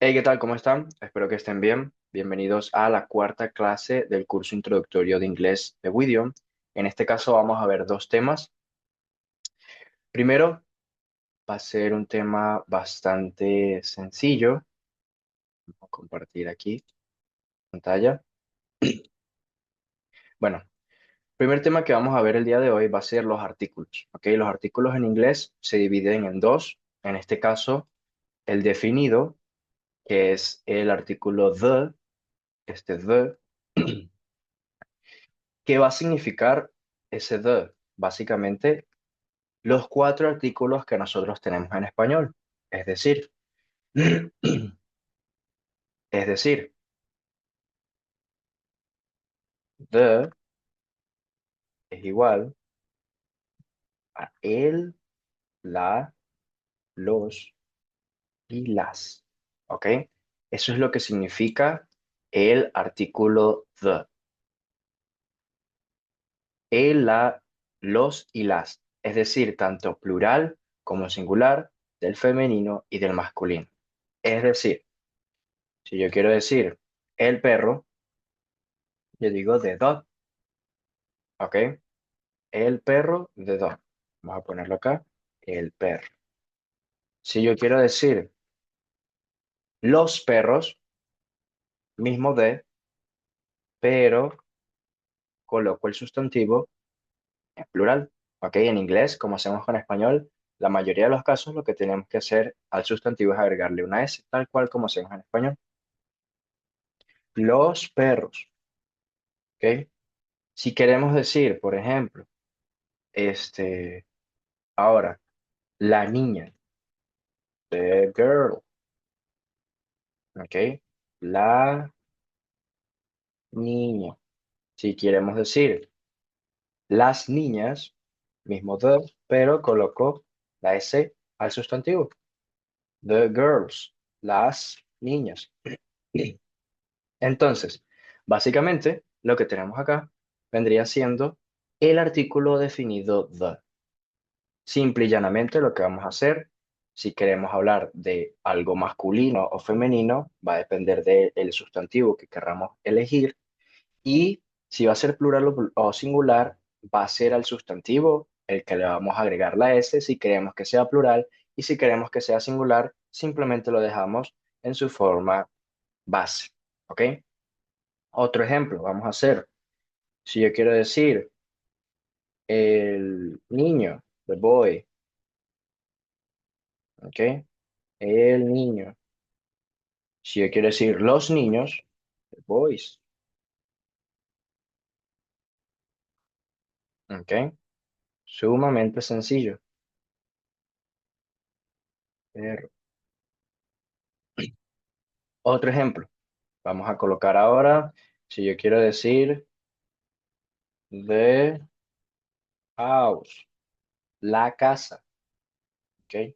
Hey, ¿qué tal? ¿Cómo están? Espero que estén bien. Bienvenidos a la cuarta clase del curso introductorio de inglés de Widiom. En este caso vamos a ver dos temas. Primero, va a ser un tema bastante sencillo. Vamos a compartir aquí pantalla. Bueno, primer tema que vamos a ver el día de hoy va a ser los artículos. ¿Ok? Los artículos en inglés se dividen en dos. En este caso, el definido, que es el artículo the. ¿Qué va a significar ese the? Básicamente, los cuatro artículos que nosotros tenemos en español. Es decir, es decir, the es igual a el, la, los y las. ¿Ok? Eso es lo que significa el artículo the. El, la, los y las. Es decir, tanto plural como singular del femenino y del masculino. Es decir, si yo quiero decir el perro, yo digo the dog. ¿Ok? El perro de dog. Vamos a ponerlo acá. El perro. Si yo quiero decir los perros, mismo de, pero coloco el sustantivo en plural. ¿Ok? En inglés, como hacemos con español, la mayoría de los casos lo que tenemos que hacer al sustantivo es agregarle una S, tal cual como hacemos en español. Los perros. ¿Ok? Si queremos decir, por ejemplo, este, ahora, la niña, the girl. ¿Ok? La niña. Si queremos decir las niñas, mismo the, pero coloco la S al sustantivo. The girls, las niñas. Entonces, básicamente, lo que tenemos acá vendría siendo el artículo definido the. Simple y llanamente lo que vamos a hacer, si queremos hablar de algo masculino o femenino, va a depender del sustantivo que querramos elegir. Y si va a ser plural o singular, va a ser al sustantivo el que le vamos a agregar la S si queremos que sea plural, y si queremos que sea singular, simplemente lo dejamos en su forma base. ¿Ok? Otro ejemplo, vamos a hacer, si yo quiero decir el niño, the boy. ¿Ok? El niño. Si yo quiero decir los niños, the boys. ¿Ok? Sumamente sencillo. Pero- Otro ejemplo. Vamos a colocar ahora, si yo quiero decir the house, la casa, ¿ok?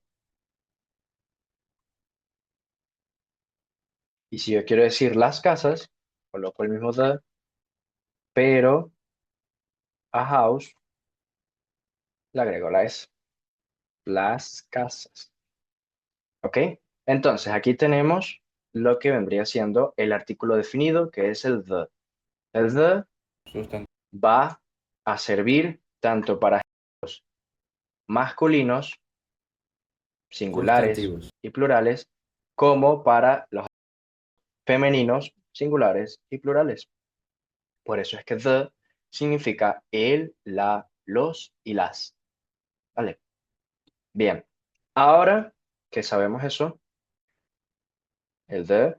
Y si yo quiero decir las casas, coloco el mismo the, pero a house le agrego la S, las casas, ¿ok? Entonces, aquí tenemos lo que vendría siendo el artículo definido, que es el the. El the va a servir tanto para masculinos, singulares Sustantivos. y plurales, como para los femeninos, singulares y plurales. Por eso es que the significa el, la, los y las. ¿Vale? Bien. Ahora que sabemos eso, el the,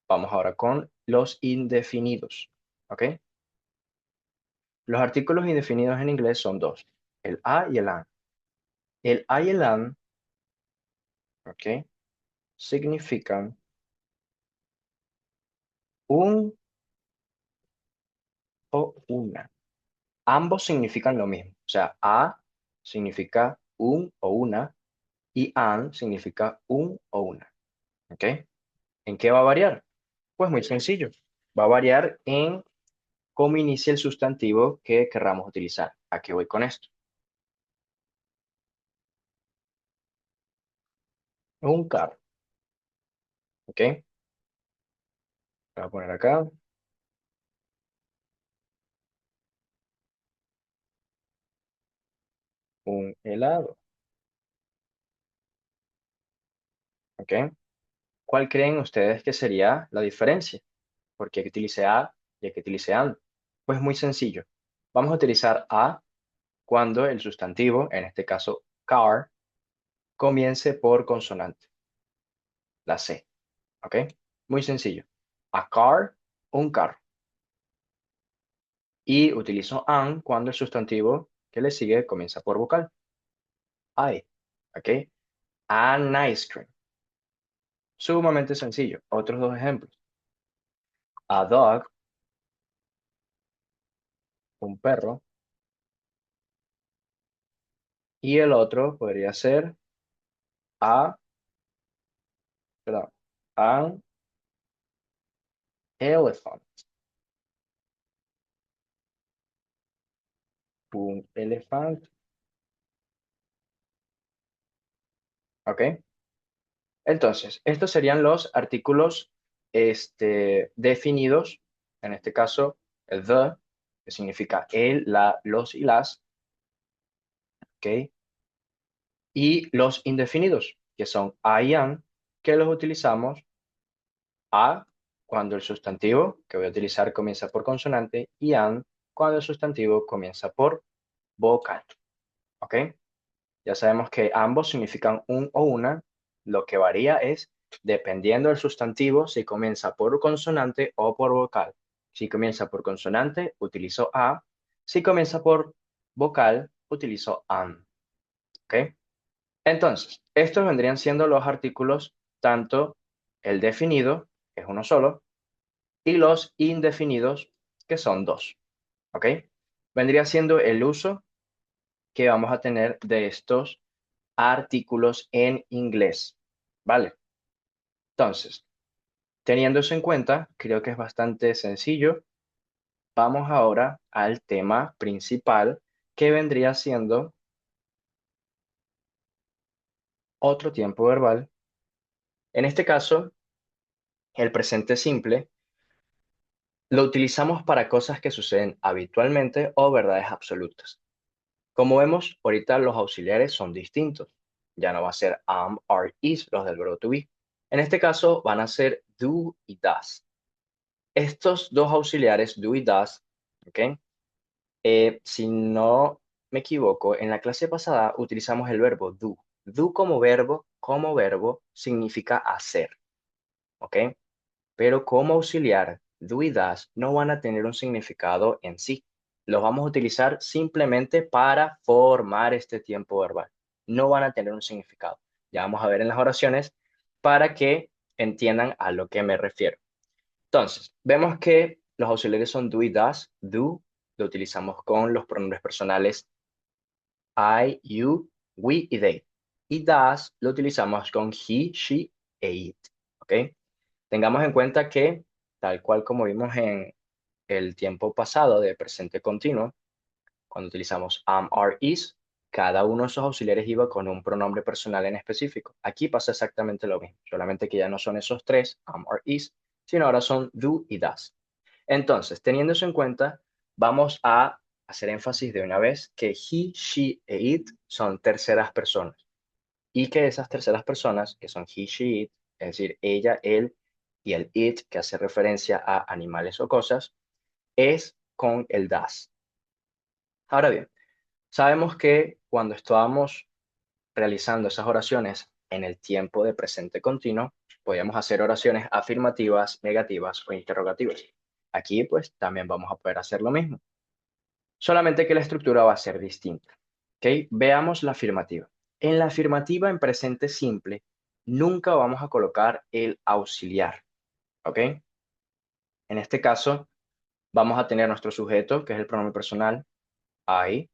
vamos ahora con los indefinidos. ¿Ok? Los artículos indefinidos en inglés son dos, el a y el an. El a y el an, ¿ok? Significan un o una. Ambos significan lo mismo. O sea, a significa un o una y an significa un o una. ¿Ok? ¿En qué va a variar? Pues muy sencillo. Va a variar en cómo inicia el sustantivo que querramos utilizar. ¿A qué voy con esto? Un carro. ¿Ok? Voy a poner acá un helado. ¿Ok? ¿Cuál creen ustedes que sería la diferencia? ¿Por qué utilice a y que utilice and? Pues muy sencillo. Vamos a utilizar a cuando el sustantivo, en este caso car, comience por consonante, la C. ¿Ok? Muy sencillo. A car, un carro. Y utilizo an cuando el sustantivo que le sigue comienza por vocal. I. ¿Ok? An ice cream. Sumamente sencillo. Otros dos ejemplos. A dog, un perro. Y el otro podría ser a, perdón, an elephant, un elefante. ¿Ok? Entonces, estos serían los artículos definidos, en este caso, el the, que significa el, la, los y las, ¿ok? Y los indefinidos, que son I y am, que los utilizamos a cuando el sustantivo que voy a utilizar comienza por consonante y an cuando el sustantivo comienza por vocal, ¿ok? Ya sabemos que ambos significan un o una. Lo que varía es dependiendo del sustantivo si comienza por consonante o por vocal. Si comienza por consonante, utilizo a. Si comienza por vocal, utilizo am. ¿Ok? Entonces, estos vendrían siendo los artículos, tanto el definido, que es uno solo, y los indefinidos, que son dos. ¿Ok? Vendría siendo el uso que vamos a tener de estos artículos en inglés. ¿Vale? Entonces, teniendo eso en cuenta, creo que es bastante sencillo. Vamos ahora al tema principal, que vendría siendo otro tiempo verbal. En este caso, el presente simple lo utilizamos para cosas que suceden habitualmente o verdades absolutas. Como vemos, ahorita los auxiliares son distintos. Ya no va a ser am, are, is, los del verbo to be. En este caso van a ser do y does. Estos dos auxiliares, do y does, ¿ok? Si no me equivoco, en la clase pasada utilizamos el verbo do. Do como verbo significa hacer, ¿ok? Pero como auxiliar, do y does no van a tener un significado en sí. Los vamos a utilizar simplemente para formar este tiempo verbal. No van a tener un significado. Ya vamos a ver en las oraciones para que entiendan a lo que me refiero. Entonces, vemos que los auxiliares son do y does. Do lo utilizamos con los pronombres personales I, you, we y they. Y does lo utilizamos con he, she e it. ¿Ok? Tengamos en cuenta que, tal cual como vimos en el tiempo pasado de presente continuo, cuando utilizamos am, are, is, cada uno de esos auxiliares iba con un pronombre personal en específico. Aquí pasa exactamente lo mismo, solamente que ya no son esos tres, am, are, is, sino ahora son do y does. Entonces, teniendo eso en cuenta, vamos a hacer énfasis de una vez que he, she e it son terceras personas y que esas terceras personas, que son he, she, it, es decir, ella, él y el it, que hace referencia a animales o cosas, es con el das. Ahora bien, sabemos que cuando estábamos realizando esas oraciones en el tiempo de presente continuo, podíamos hacer oraciones afirmativas, negativas o interrogativas. Aquí, pues, también vamos a poder hacer lo mismo, solamente que la estructura va a ser distinta. ¿Ok? Veamos la afirmativa. En la afirmativa en presente simple, nunca vamos a colocar el auxiliar. ¿Ok? En este caso, vamos a tener nuestro sujeto, que es el pronombre personal, I.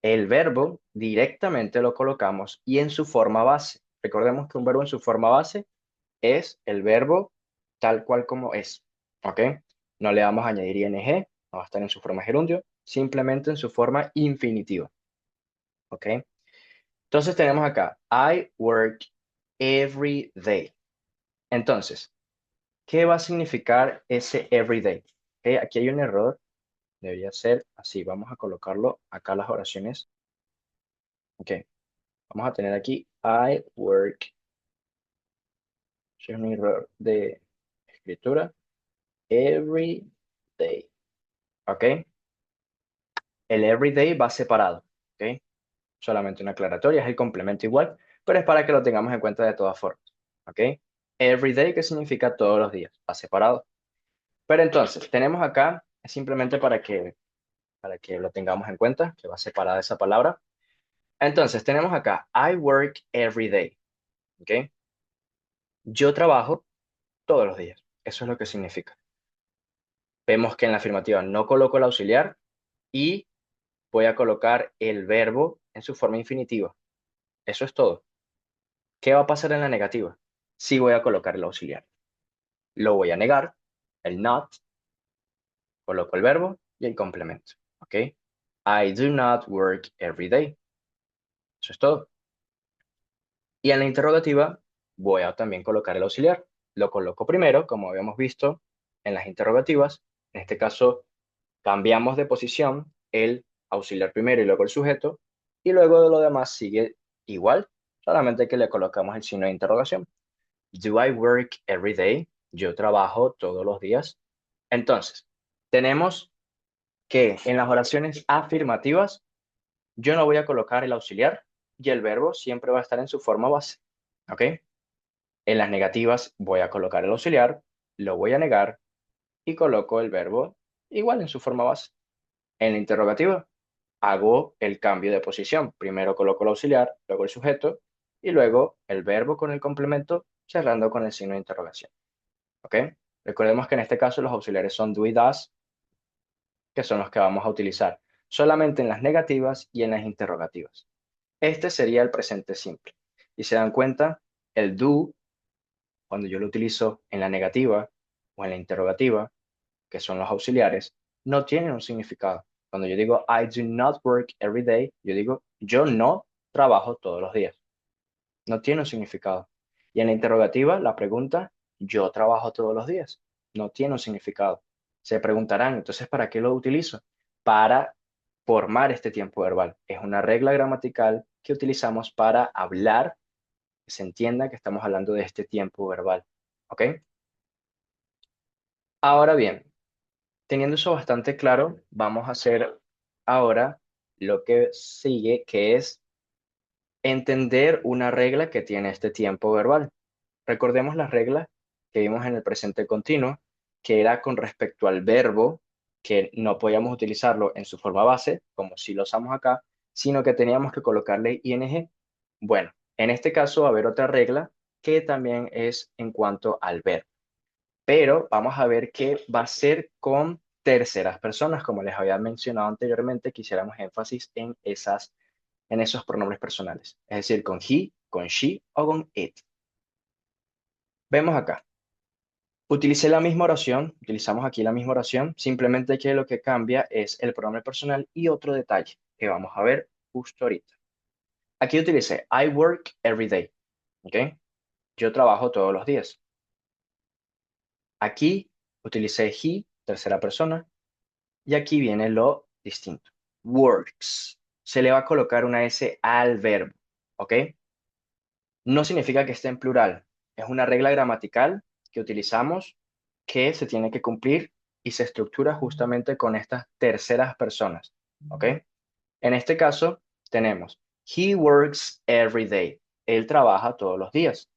El verbo directamente lo colocamos y en su forma base. Recordemos que un verbo en su forma base es el verbo tal cual como es. ¿Ok? No le vamos a añadir ing, no va a estar en su forma gerundio, simplemente en su forma infinitiva. ¿Ok? Entonces tenemos acá, I work every day. Entonces, ¿Qué va a significar ese everyday? Ok, aquí hay un error, debería ser así. Vamos a colocarlo acá las oraciones. Ok, vamos a tener aquí I work. Es un error de escritura. Every day. ¿Ok? El everyday va separado. ¿Ok? Solamente una aclaratoria, es el complemento igual, pero es para que lo tengamos en cuenta de todas formas. ¿Ok? Everyday, que significa todos los días, va separado. Pero entonces, tenemos acá, es simplemente para que lo tengamos en cuenta, que va separada esa palabra. Entonces, tenemos acá, I work every day. ¿Ok? Yo trabajo todos los días. Eso es lo que significa. Vemos que en la afirmativa no coloco el auxiliar y voy a colocar el verbo en su forma infinitiva. Eso es todo. ¿Qué va a pasar en la negativa? Sí voy a colocar el auxiliar. Lo voy a negar, el not, coloco el verbo y el complemento. ¿Ok? I do not work every day. Eso es todo. Y en la interrogativa voy a también colocar el auxiliar. Lo coloco primero, como habíamos visto en las interrogativas. En este caso, cambiamos de posición el auxiliar primero y luego el sujeto. Y luego de lo demás sigue igual, solamente que le colocamos el signo de interrogación. Do I work every day? Yo trabajo todos los días. Entonces, tenemos que en las oraciones afirmativas yo no voy a colocar el auxiliar y el verbo siempre va a estar en su forma base. ¿Ok? En las negativas voy a colocar el auxiliar, lo voy a negar y coloco el verbo igual en su forma base. En la interrogativa hago el cambio de posición. Primero coloco el auxiliar, luego el sujeto y luego el verbo con el complemento cerrando con el signo de interrogación. ¿Ok? Recordemos que en este caso los auxiliares son do y does, que son los que vamos a utilizar solamente en las negativas y en las interrogativas. Este sería el presente simple. Y se dan cuenta, el do, cuando yo lo utilizo en la negativa o en la interrogativa, que son los auxiliares, no tienen un significado. Cuando yo digo I do not work every day, yo digo yo no trabajo todos los días. No tiene un significado. Y en la interrogativa, la pregunta, yo trabajo todos los días. No tiene un significado. Se preguntarán, entonces, ¿para qué lo utilizo? Para formar este tiempo verbal. Es una regla gramatical que utilizamos para hablar, que se entienda que estamos hablando de este tiempo verbal. ¿Ok? Ahora bien, teniendo eso bastante claro, vamos a hacer ahora lo que sigue, que es entender una regla que tiene este tiempo verbal. Recordemos las reglas que vimos en el presente continuo, que era con respecto al verbo, que no podíamos utilizarlo en su forma base, como si lo usamos acá, sino que teníamos que colocarle ing. Bueno, en este caso va a haber otra regla que también es en cuanto al verbo, pero vamos a ver qué va a ser con terceras personas, como les había mencionado anteriormente, quisiéramos énfasis en esos pronombres personales, es decir, con he, con she o con it. Vemos acá. Utilicé la misma oración, utilizamos aquí la misma oración, simplemente que lo que cambia es el pronombre personal y otro detalle que vamos a ver justo ahorita. Aquí utilicé I work every day, ¿ok? Yo trabajo todos los días. Aquí utilicé he, tercera persona, y aquí viene lo distinto. Works. Se le va a colocar una S al verbo, ¿ok? No significa que esté en plural. Es una regla gramatical que utilizamos que se tiene que cumplir y se estructura justamente con estas terceras personas. ¿Ok? En este caso tenemos, he works every day. Él trabaja todos los días.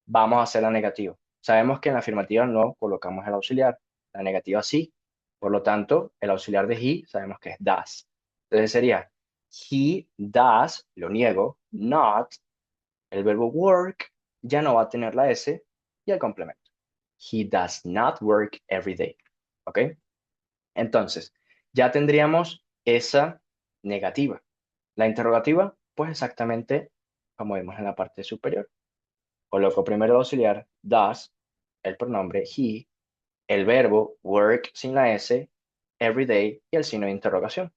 Vamos a hacer la negativa. Sabemos que en la afirmativa no colocamos el auxiliar. La negativa sí. Por lo tanto, el auxiliar de he sabemos que es does. Entonces sería, he does, lo niego, not. El verbo work ya no va a tener la S y el complemento. He does not work every day. ¿Ok? Entonces, ya tendríamos esa negativa. La interrogativa, pues exactamente como vimos en la parte superior. Coloco primero el auxiliar does, el pronombre he, el verbo work sin la S, every day y el signo de interrogación.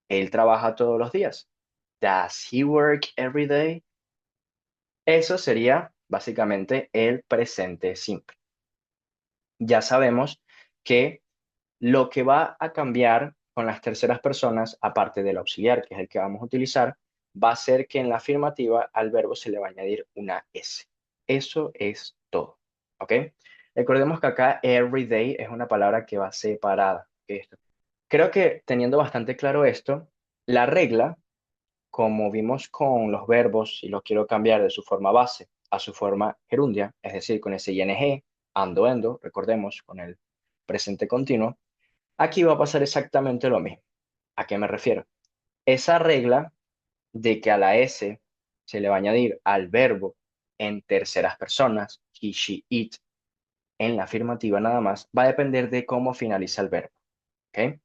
Él trabaja todos los días. Does he work every day? Eso sería básicamente el presente simple. ya sabemos que lo que va a cambiar con las terceras personas, aparte del auxiliar, que es el que vamos a utilizar, va a ser que en la afirmativa al verbo se le va a añadir una S. Eso es todo. ¿Ok? Recordemos que acá everyday es una palabra que va separada. ¿Ok? Creo que teniendo bastante claro esto, la regla, como vimos con los verbos, y los quiero cambiar de su forma base a su forma gerundia, es decir, con ese ing, ando, endo, recordemos, con el presente continuo, aquí va a pasar exactamente lo mismo. ¿A qué me refiero? Esa regla de que a la S se le va a añadir al verbo en terceras personas, he, she, it, en la afirmativa nada más, va a depender de cómo finaliza el verbo. ¿Ok?